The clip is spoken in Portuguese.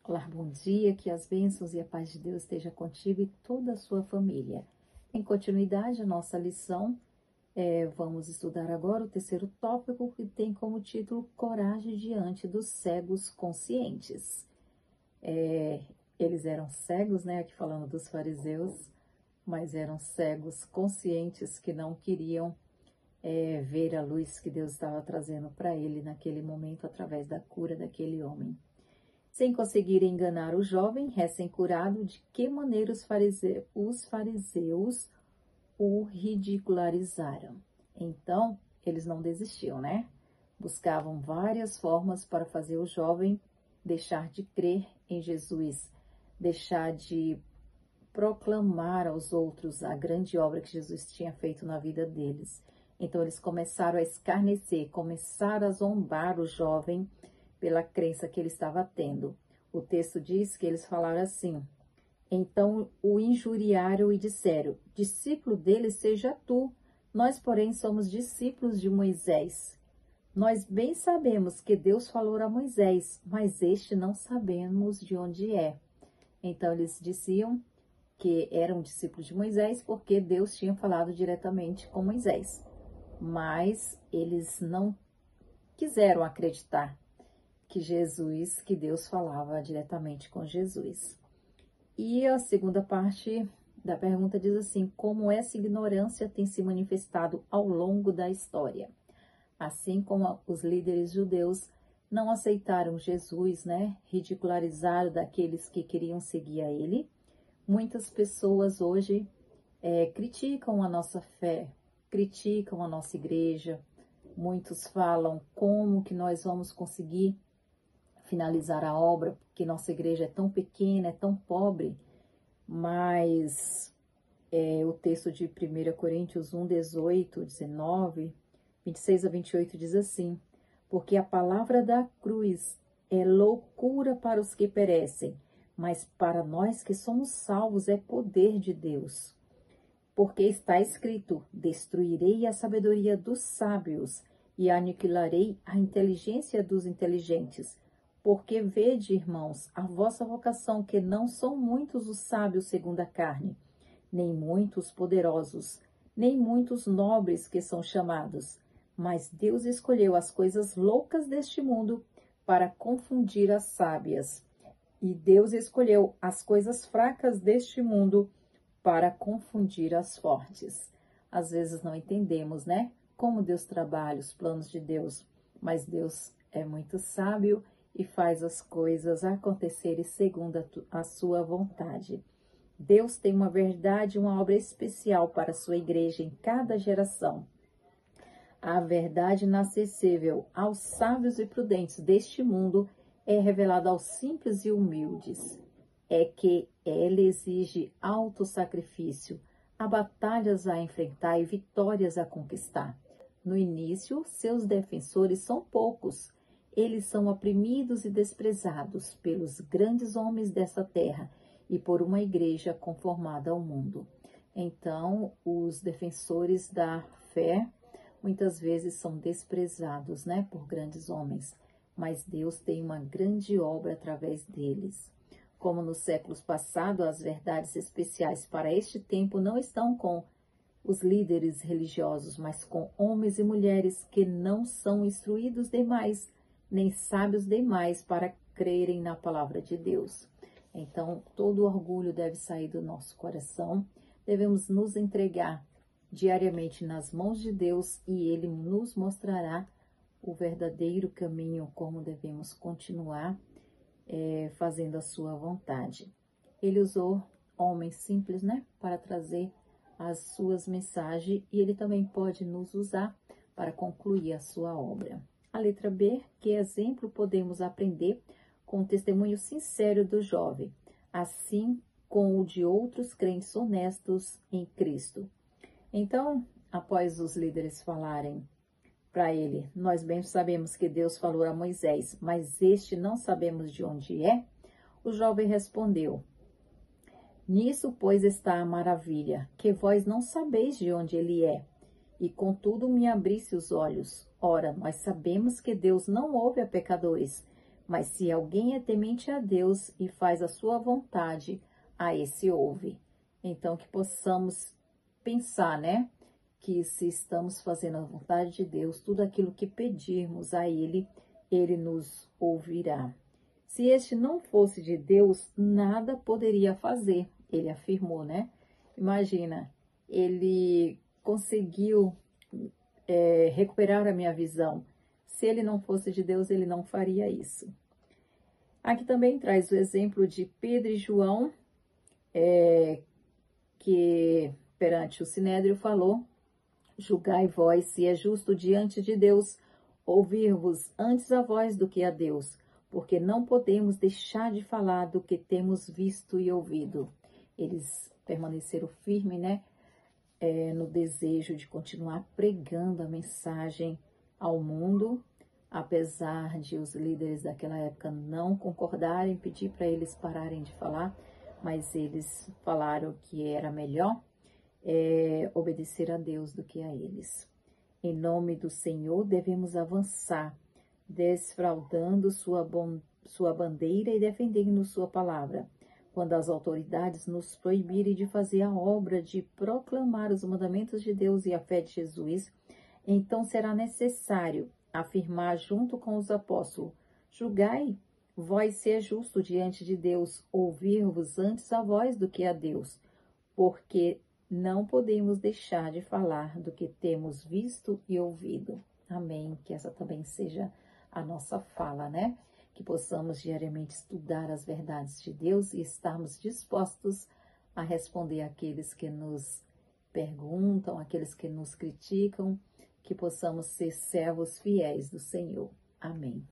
Olá, bom dia, que as bênçãos e a paz de Deus esteja contigo e toda a sua família. Em continuidade, a nossa lição, vamos estudar agora o terceiro tópico, que tem como título Coragem diante dos cegos conscientes. Eles eram cegos, né, aqui falando dos fariseus, mas eram cegos conscientes que não queriam ver a luz que Deus estava trazendo para ele naquele momento através da cura daquele homem. Sem conseguir enganar o jovem recém-curado, de que maneira os fariseus o ridicularizaram. Então, eles não desistiam, né? Buscavam várias formas para fazer o jovem deixar de crer em Jesus, deixar de proclamar aos outros a grande obra que Jesus tinha feito na vida deles. Então, eles começaram a escarnecer, começaram a zombar o jovem pela crença que ele estava tendo. O texto diz que eles falaram assim: então o injuriaram e disseram: discípulo dele seja tu, nós, porém, somos discípulos de Moisés. Nós bem sabemos que Deus falou a Moisés, mas este não sabemos de onde é. Então eles diziam que eram discípulos de Moisés porque Deus tinha falado diretamente com Moisés. Mas eles não quiseram acreditar que Deus falava diretamente com Jesus. E a segunda parte da pergunta diz assim: como essa ignorância tem se manifestado ao longo da história? Assim como os líderes judeus não aceitaram Jesus, né, ridicularizaram daqueles que queriam seguir a ele, muitas pessoas hoje criticam a nossa fé, criticam a nossa igreja. Muitos falam como que nós vamos conseguir finalizar a obra, porque nossa igreja é tão pequena, é tão pobre, mas o texto de 1 Coríntios 1, 18, 19, 26 a 28 diz assim: porque a palavra da cruz é loucura para os que perecem, mas para nós que somos salvos é poder de Deus. Porque está escrito: destruirei a sabedoria dos sábios e aniquilarei a inteligência dos inteligentes. Porque vede, irmãos, a vossa vocação, que não são muitos os sábios segundo a carne, nem muitos poderosos, nem muitos nobres que são chamados. Mas Deus escolheu as coisas loucas deste mundo para confundir as sábias. E Deus escolheu as coisas fracas deste mundo para confundir as fortes. Às vezes não entendemos, né? Como Deus trabalha, os planos de Deus. Mas Deus é muito sábio e faz as coisas acontecerem segundo a sua vontade. Deus tem uma verdade, uma obra especial para a sua igreja em cada geração. A verdade inacessível aos sábios e prudentes deste mundo é revelada aos simples e humildes. É que ela exige alto sacrifício, há batalhas a enfrentar e vitórias a conquistar. No início, seus defensores são poucos. Eles são oprimidos e desprezados pelos grandes homens dessa terra e por uma igreja conformada ao mundo. Então, os defensores da fé muitas vezes são desprezados, né, por grandes homens, mas Deus tem uma grande obra através deles. Como nos séculos passados, as verdades especiais para este tempo não estão com os líderes religiosos, mas com homens e mulheres que não são instruídos demais, nem sábios demais para crerem na palavra de Deus. Então, todo orgulho deve sair do nosso coração. Devemos nos entregar diariamente nas mãos de Deus e Ele nos mostrará o verdadeiro caminho, como devemos continuar fazendo a sua vontade. Ele usou homens simples, né, para trazer as suas mensagens e Ele também pode nos usar para concluir a sua obra. A letra B: que exemplo podemos aprender com o testemunho sincero do jovem, assim como o de outros crentes honestos em Cristo. Então, após os líderes falarem para ele: nós bem sabemos que Deus falou a Moisés, mas este não sabemos de onde é, o jovem respondeu: nisso, pois, está a maravilha, que vós não sabeis de onde ele é, e contudo me abrisse os olhos. Ora, nós sabemos que Deus não ouve a pecadores, Mas se alguém é temente a Deus e faz a sua vontade, a esse ouve. Então, que possamos pensar, né? Que se estamos fazendo a vontade de Deus, tudo aquilo que pedirmos a Ele, Ele nos ouvirá. Se este não fosse de Deus, nada poderia fazer, ele afirmou, né? Imagina, ele conseguiu recuperar a minha visão. Se ele não fosse de Deus, ele não faria isso. Aqui também traz o exemplo de Pedro e João, que perante o Sinédrio falou: julgai vós se é justo diante de Deus ouvir-vos antes a vós do que a Deus, porque não podemos deixar de falar do que temos visto e ouvido. Eles permaneceram firmes, né? No desejo de continuar pregando a mensagem ao mundo, apesar de os líderes daquela época não concordarem, pedir para eles pararem de falar, mas eles falaram que era melhor obedecer a Deus do que a eles. Em nome do Senhor, devemos avançar, desfraudando sua bandeira e defendendo sua palavra. Quando as autoridades nos proibirem de fazer a obra de proclamar os mandamentos de Deus e a fé de Jesus, então será necessário afirmar junto com os apóstolos: julgai, vós se é justo diante de Deus, ouvir-vos antes a vós do que a Deus, porque não podemos deixar de falar do que temos visto e ouvido. Amém. Que essa também seja a nossa fala, né? Que possamos diariamente estudar as verdades de Deus e estarmos dispostos a responder àqueles que nos perguntam, àqueles que nos criticam, que possamos ser servos fiéis do Senhor. Amém.